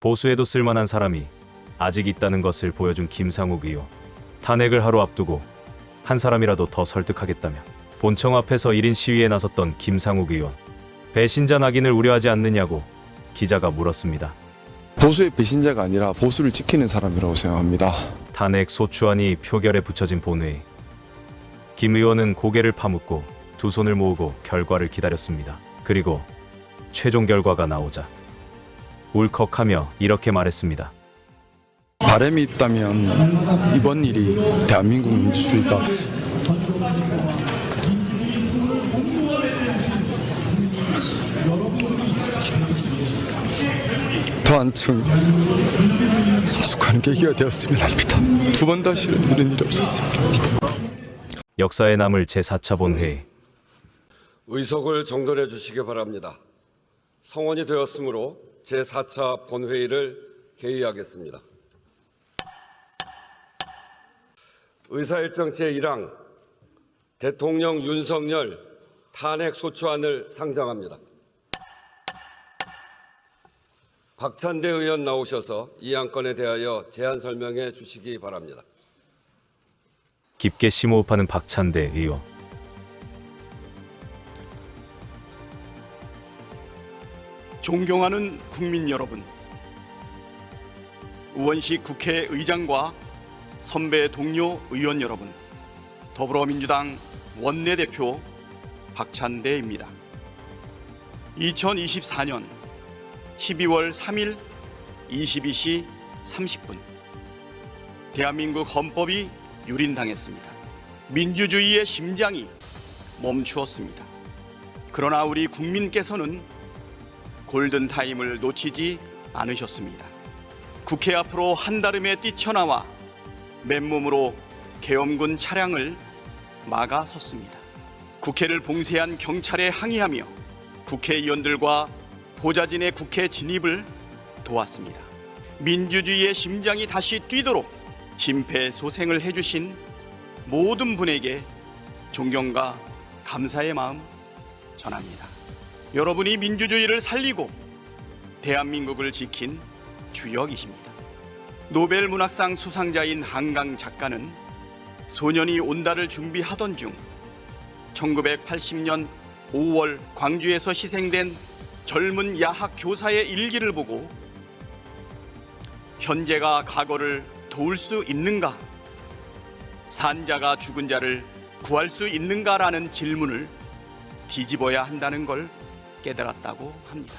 보수에도 쓸만한 사람이 아직 있다는 것을 보여준 김상욱 의원. 탄핵을 하루 앞두고 한 사람이라도 더 설득하겠다며 본청 앞에서 1인 시위에 나섰던 김상욱 의원. 배신자 낙인을 우려하지 않느냐고 기자가 물었습니다. 보수의 배신자가 아니라 보수를 지키는 사람이라고 생각합니다. 탄핵 소추안이 표결에 붙여진 본회의. 김 의원은 고개를 파묻고 두 손을 모으고 결과를 기다렸습니다. 그리고 최종 결과가 나오자 울컥하며 이렇게 말했습니다. 바람이 있다면 이번 일이 대한민국 민주주의가 더 한층 성숙하는 계기가 되었으면 합니다. 두 번 다시는 이런 일이 없었으면 합니다. 역사에 남을 제4차 본회의. 의석을 정돈해 주시기 바랍니다. 성원이 되었으므로 제4차 본회의를 개의하겠습니다. 의사일정 제1항 대통령 윤석열 탄핵 소추안을 상정합니다. 박찬대 의원 나오셔서 이 안건에 대하여 제안 설명해 주시기 바랍니다. 깊게 심호흡하는 박찬대 의원. 존경하는 국민 여러분, 우원식 국회의장과 선배 동료 의원 여러분, 더불어민주당 원내대표 박찬대입니다. 2024년 12월 3일 22시 30분 대한민국 헌법이 유린당했습니다. 민주주의의 심장이 멈추었습니다. 그러나 우리 국민께서는 골든타임을 놓치지 않으셨습니다. 국회 앞으로 한달음에 뛰쳐나와 맨몸으로 계엄군 차량을 막아섰습니다. 국회를 봉쇄한 경찰에 항의하며 국회의원들과 보좌진의 국회 진입을 도왔습니다. 민주주의의 심장이 다시 뛰도록 심폐소생을 해주신 모든 분에게 존경과 감사의 마음 전합니다. 여러분이 민주주의를 살리고 대한민국을 지킨 주역이십니다. 노벨 문학상 수상자인 한강 작가는 소년이 온다를 준비하던 중 1980년 5월 광주에서 희생된 젊은 야학 교사의 일기를 보고 현재가 과거를 도울 수 있는가? 산자가 죽은 자를 구할 수 있는가라는 질문을 뒤집어야 한다는 걸 깨달았다고 합니다.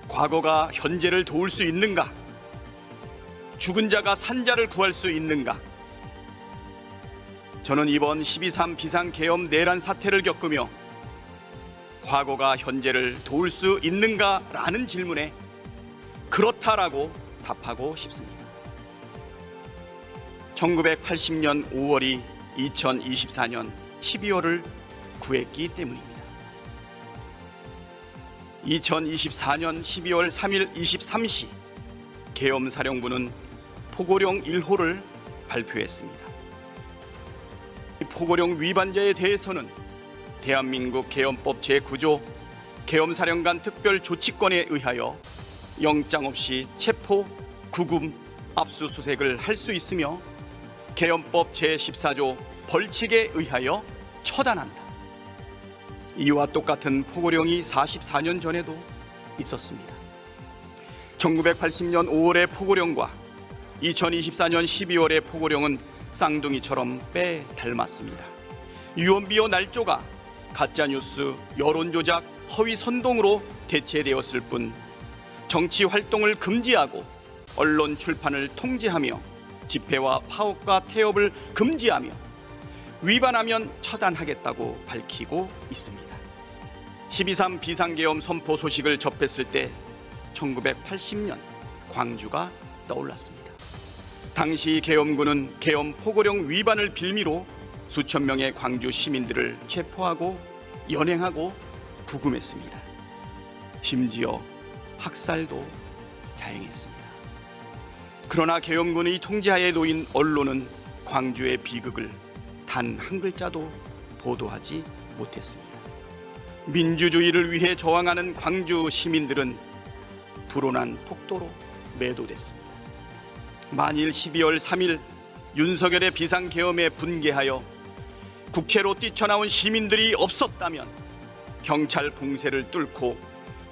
과거가 현재를 도울 수 있는가? 죽은 자가 산자를 구할 수 있는가? 저는 이번 12.3 비상계엄 내란 사태를 겪으며 과거가 현재를 도울 수 있는가라는 질문에 그렇다라고 답하고 싶습니다. 1980년 5월이 2024년 12월을 구했기 때문입니다. 2024년 12월 3일 23시 계엄사령부는 포고령 1호를 발표했습니다. 이 포고령 위반자에 대해서는 대한민국 계엄법 제9조 계엄사령관 특별조치권에 의하여 영장 없이 체포, 구금, 압수수색을 할 수 있으며 계엄법 제14조 벌칙에 의하여 처단한다. 이와 똑같은 포고령이 44년 전에도 있었습니다. 1980년 5월의 포고령과 2024년 12월의 포고령은 쌍둥이처럼 빼 닮았습니다. 유언비어 날조가 가짜뉴스, 여론조작, 허위 선동으로 대체되었을 뿐 정치 활동을 금지하고 언론 출판을 통제하며 집회와 파업과 태업을 금지하며 위반하면 처단하겠다고 밝히고 있습니다. 12.3 비상계엄 선포 소식을 접했을 때 1980년 광주가 떠올랐습니다. 당시 계엄군은 계엄 포고령 위반을 빌미로 수천 명의 광주 시민들을 체포하고 연행하고 구금했습니다. 심지어 학살도 자행했습니다. 그러나 계엄군의 통제하에 놓인 언론은 광주의 비극을 단 한 글자도 보도하지 못했습니다. 민주주의를 위해 저항하는 광주 시민들은 불온한 폭도로 매도됐습니다. 만일 12월 3일 윤석열의 비상계엄에 분개하여 국회로 뛰쳐나온 시민들이 없었다면, 경찰 봉쇄를 뚫고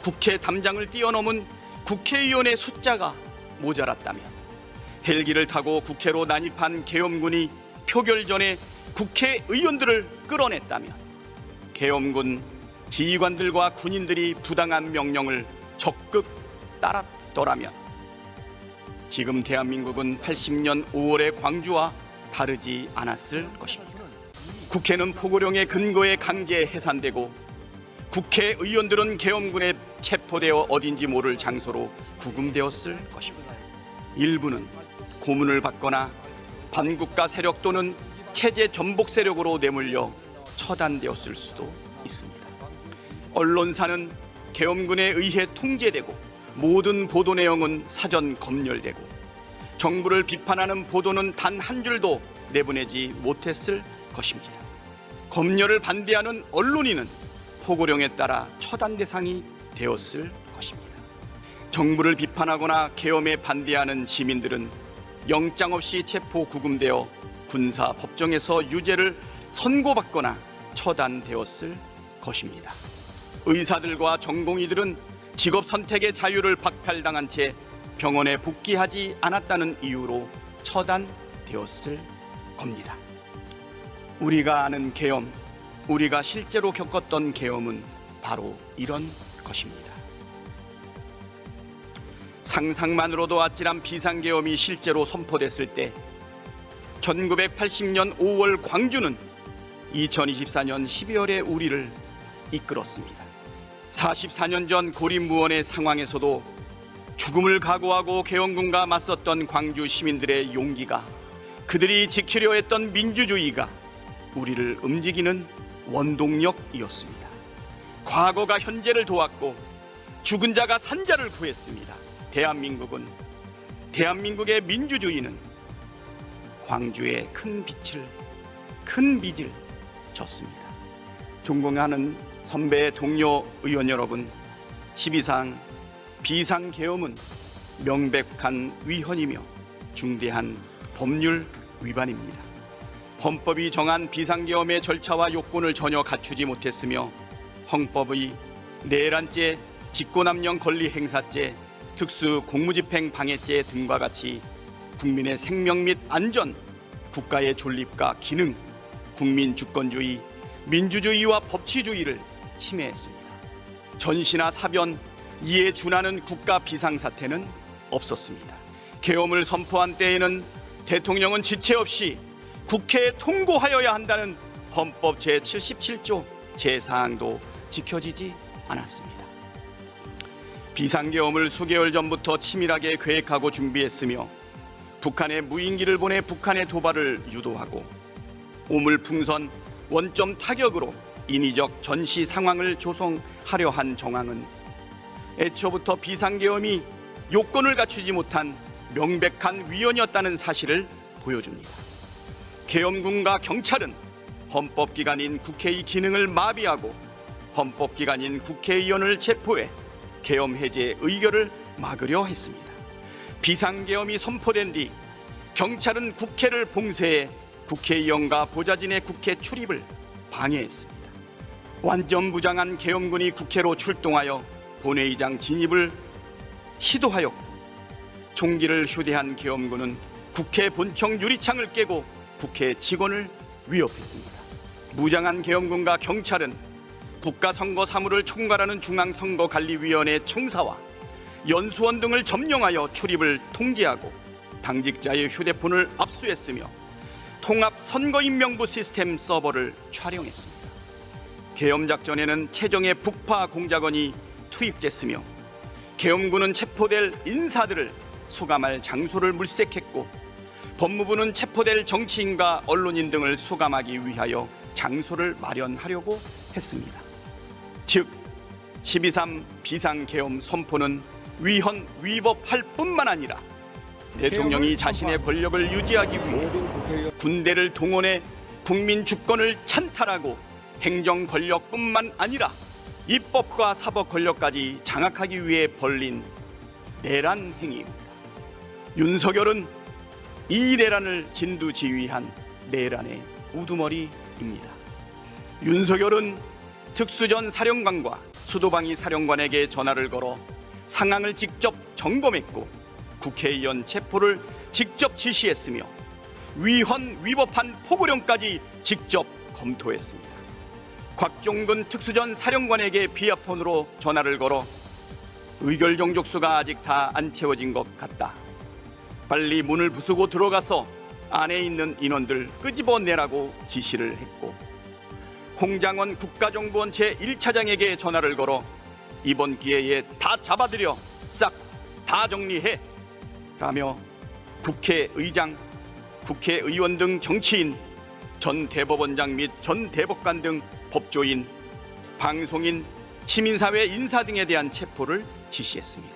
국회 담장을 뛰어넘은 국회의원의 숫자가 모자랐다면, 헬기를 타고 국회로 난입한 계엄군이 표결 전에 국회의원들을 끌어냈다면, 계엄군 지휘관들과 군인들이 부당한 명령을 적극 따랐더라면, 지금 대한민국은 80년 5월의 광주와 다르지 않았을 것입니다. 국회는 포고령의 근거에 강제 해산되고 국회의원들은 계엄군에 체포되어 어딘지 모를 장소로 구금되었을 것입니다. 일부는 고문을 받거나 반국가 세력 또는 체제 전복 세력으로 내몰려 처단되었을 수도 있습니다. 언론사는 계엄군에 의해 통제되고 모든 보도 내용은 사전 검열되고 정부를 비판하는 보도는 단 한 줄도 내보내지 못했을 것입니다. 검열을 반대하는 언론인은 포고령에 따라 처단 대상이 되었을 것입니다. 정부를 비판하거나 계엄에 반대하는 시민들은 영장 없이 체포 구금되어 군사 법정에서 유죄를 선고받거나 처단되었을 것입니다. 의사들과 전공의들은 직업 선택의 자유를 박탈당한 채 병원에 복귀하지 않았다는 이유로 처단되었을 겁니다. 우리가 아는 계엄, 우리가 실제로 겪었던 계엄은 바로 이런 것입니다. 상상만으로도 아찔한 비상계엄이 실제로 선포됐을 때 1980년 5월 광주는 2024년 12월에 우리를 이끌었습니다. 44년 전 고립무원의 상황에서도 죽음을 각오하고 계엄군과 맞섰던 광주 시민들의 용기가, 그들이 지키려 했던 민주주의가 우리를 움직이는 원동력이었습니다. 과거가 현재를 도왔고 죽은 자가 산 자를 구했습니다. 대한민국의 민주주의는 광주에 큰 빚을 졌습니다. 존경하는 선배 동료 의원 여러분, 12상 비상계엄은 명백한 위헌이며 중대한 법률 위반입니다. 헌법이 정한 비상계엄의 절차와 요건을 전혀 갖추지 못했으며 헌법의 내란죄, 직권남용 권리행사죄, 특수공무집행 방해죄 등과 같이 국민의 생명 및 안전, 국가의 존립과 기능, 국민 주권주의, 민주주의와 법치주의를 침해했습니다. 전시나 사변, 이에 준하는 국가 비상사태는 없었습니다. 계엄을 선포한 때에는 대통령은 지체 없이 국회에 통고하여야 한다는 헌법 제77조 제4항도 지켜지지 않았습니다. 비상계엄을 수개월 전부터 치밀하게 계획하고 준비했으며 북한에 무인기를 보내 북한의 도발을 유도하고 오물풍선, 원점 타격으로 인위적 전시 상황을 조성하려 한 정황은 애초부터 비상계엄이 요건을 갖추지 못한 명백한 위헌이었다는 사실을 보여줍니다. 계엄군과 경찰은 헌법기관인 국회의 기능을 마비하고 헌법기관인 국회의원을 체포해 계엄 해제 의결을 막으려 했습니다. 비상계엄이 선포된 뒤 경찰은 국회를 봉쇄해 국회의원과 보좌진의 국회 출입을 방해했습니다. 완전 무장한 계엄군이 국회로 출동하여 본회의장 진입을 시도하였고, 총기를 휴대한 계엄군은 국회 본청 유리창을 깨고 국회 직원을 위협했습니다. 무장한 계엄군과 경찰은 국가선거사무를 총괄하는 중앙선거관리위원회 청사와 연수원 등을 점령하여 출입을 통제하고 당직자의 휴대폰을 압수했으며 통합선거인명부 시스템 서버를 촬영했습니다. 계엄작전에는 최정예 북파 공작원이 투입됐으며 계엄군은 체포될 인사들을 수감할 장소를 물색했고 법무부는 체포될 정치인과 언론인 등을 수감하기 위하여 장소를 마련하려고 했습니다. 즉 12.3 비상계엄 선포는 위헌 위법할 뿐만 아니라 대통령이 자신의 권력을 유지하기 위해 군대를 동원해 국민 주권을 찬탈하고 행정 권력뿐만 아니라 입법과 사법 권력까지 장악하기 위해 벌린 내란 행위입니다. 윤석열은 이 내란을 진두지휘한 내란의 우두머리입니다. 윤석열은 특수전 사령관과 수도방위 사령관에게 전화를 걸어 상황을 직접 점검했고 국회의원 체포를 직접 지시했으며 위헌위법한 포고령까지 직접 검토했습니다. 곽종근 특수전 사령관에게 비아폰으로 전화를 걸어 의결 정족수가 아직 다 안 채워진 것 같다. 빨리 문을 부수고 들어가서 안에 있는 인원들 끄집어내라고 지시를 했고, 홍장원 국가정보원 제1차장에게 전화를 걸어 이번 기회에 다 잡아들여 싹 다 정리해 라며 국회의장, 국회의원 등 정치인, 전 대법원장 및 전 대법관 등 법조인, 방송인, 시민사회 인사 등에 대한 체포를 지시했습니다.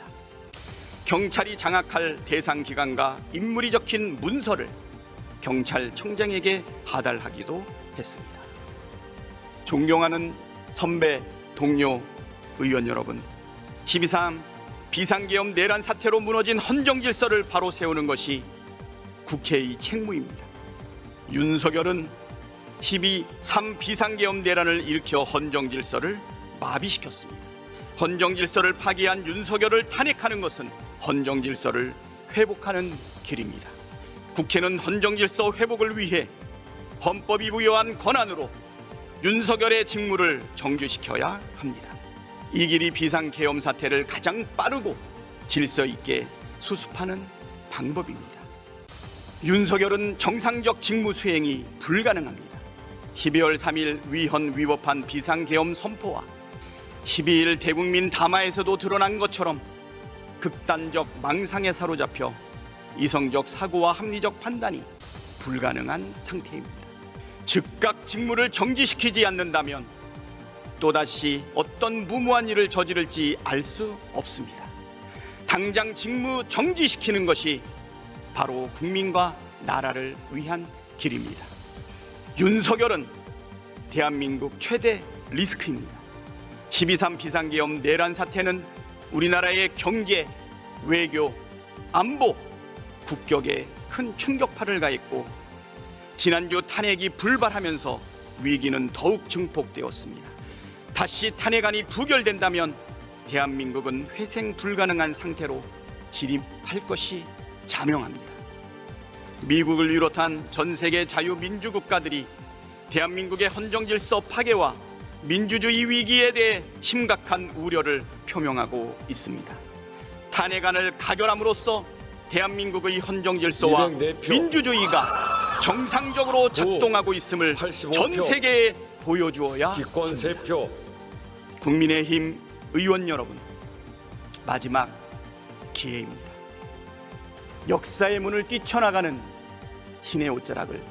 경찰이 장악할 대상 기관과 인물이 적힌 문서를 경찰청장에게 하달하기도 했습니다. 존경하는 선배, 동료, 의원 여러분, 12.3 비상계엄 내란 사태로 무너진 헌정질서를 바로 세우는 것이 국회의 책무입니다. 윤석열은 12.3 비상계엄 내란을 일으켜 헌정질서를 마비시켰습니다. 헌정질서를 파기한 윤석열을 탄핵하는 것은 헌정질서를 회복하는 길입니다. 국회는 헌정질서 회복을 위해 헌법이 부여한 권한으로 윤석열의 직무를 정규시켜야 합니다. 이 길이 비상계엄 사태를 가장 빠르고 질서 있게 수습하는 방법입니다. 윤석열은 정상적 직무 수행이 불가능합니다. 12월 3일 위헌위법한 비상계엄 선포와 12일 대국민 담화에서도 드러난 것처럼 극단적 망상에 사로잡혀 이성적 사고와 합리적 판단이 불가능한 상태입니다. 즉각 직무를 정지시키지 않는다면 또다시 어떤 무모한 일을 저지를지 알 수 없습니다. 당장 직무 정지시키는 것이 바로 국민과 나라를 위한 길입니다. 윤석열은 대한민국 최대 리스크입니다. 12.3 비상계엄 내란 사태는 우리나라의 경제, 외교, 안보, 국격에 큰 충격파를 가했고, 지난주 탄핵이 불발하면서 위기는 더욱 증폭되었습니다. 다시 탄핵안이 부결된다면 대한민국은 회생 불가능한 상태로 진입할 것이 자명합니다. 미국을 비롯한 전 세계 자유민주국가들이 대한민국의 헌정질서 파괴와 민주주의 위기에 대해 심각한 우려를 표명하고 있습니다. 탄핵안을 가결함으로써 대한민국의 헌정질서와 204표. 민주주의가 정상적으로 작동하고 있음을 85표. 전 세계에 보여주어야 기권 3표. 국민의힘 의원 여러분, 마지막 기회입니다. 역사의 문을 뛰쳐나가는 신의 옷자락을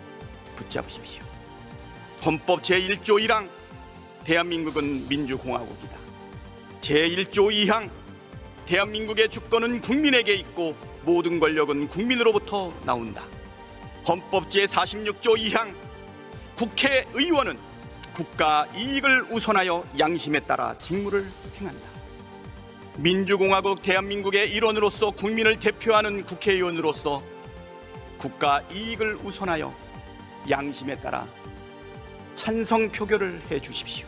붙잡으십시오. 헌법 제1조 1항 대한민국은 민주공화국이다. 제1조 2항 대한민국의 주권은 국민에게 있고 모든 권력은 국민으로부터 나온다. 헌법 제46조 2항 국회의원은 국가 이익을 우선하여 양심에 따라 직무를 행한다. 민주공화국 대한민국의 일원으로서 국민을 대표하는 국회의원으로서 국가 이익을 우선하여 양심에 따라 찬성 표결을 해 주십시오.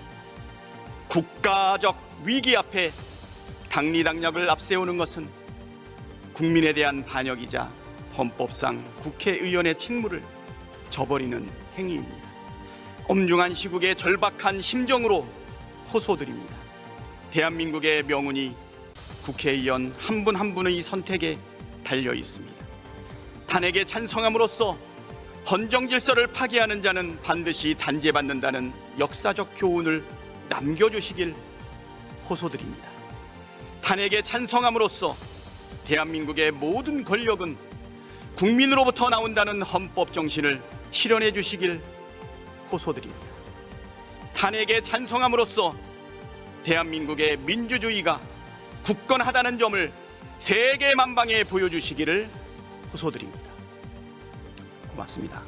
국가적 위기 앞에 당리당략을 앞세우는 것은 국민에 대한 반역이자 헌법상 국회의원의 책무를 저버리는 행위입니다. 엄중한 시국의 절박한 심정으로 호소드립니다. 대한민국의 명운이 국회의원 한 분 한 분의 선택에 달려 있습니다. 탄핵에 찬성함으로써 헌정질서를 파괴하는 자는 반드시 단죄받는다는 역사적 교훈을 남겨주시길 호소드립니다. 탄핵에 찬성함으로써 대한민국의 모든 권력은 국민으로부터 나온다는 헌법 정신을 실현해 주시길 호소드립니다. 탄핵에 찬성함으로써 대한민국의 민주주의가 굳건하다는 점을 세계 만방에 보여주시기를 호소드립니다. 고맙습니다.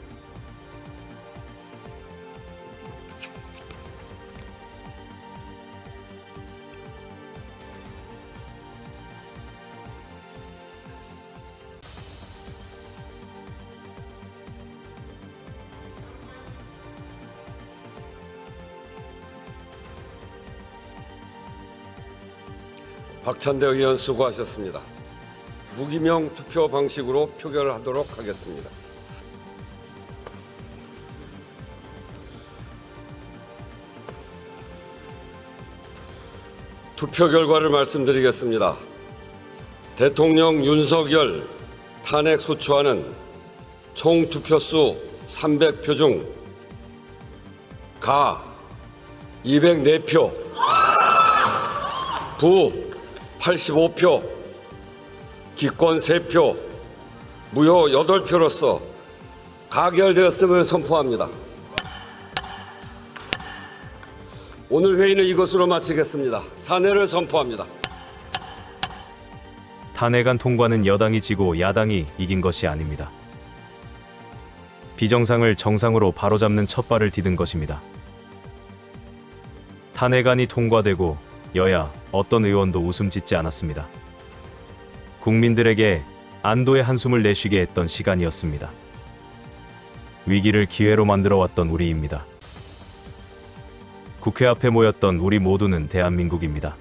박찬대 의원 수고하셨습니다. 무기명 투표 방식으로 표결하도록 하겠습니다. 투표 결과를 말씀드리겠습니다. 대통령 윤석열 탄핵 소추안은 총 투표수 300표 중 가 204표, 부 85표, 기권 3표, 무효 8표로서 가결되었음을 선포합니다. 오늘 회의는 이것으로 마치겠습니다. 산회를 선포합니다. 탄핵안 통과는 여당이 지고 야당이 이긴 것이 아닙니다. 비정상을 정상으로 바로잡는 첫발을 디딘 것입니다. 탄핵안이 통과되고 여야 어떤 의원도 웃음 짓지 않았습니다. 국민들에게 안도의 한숨을 내쉬게 했던 시간이었습니다. 위기를 기회로 만들어 왔던 우리입니다. 국회 앞에 모였던 우리 모두는 대한민국입니다.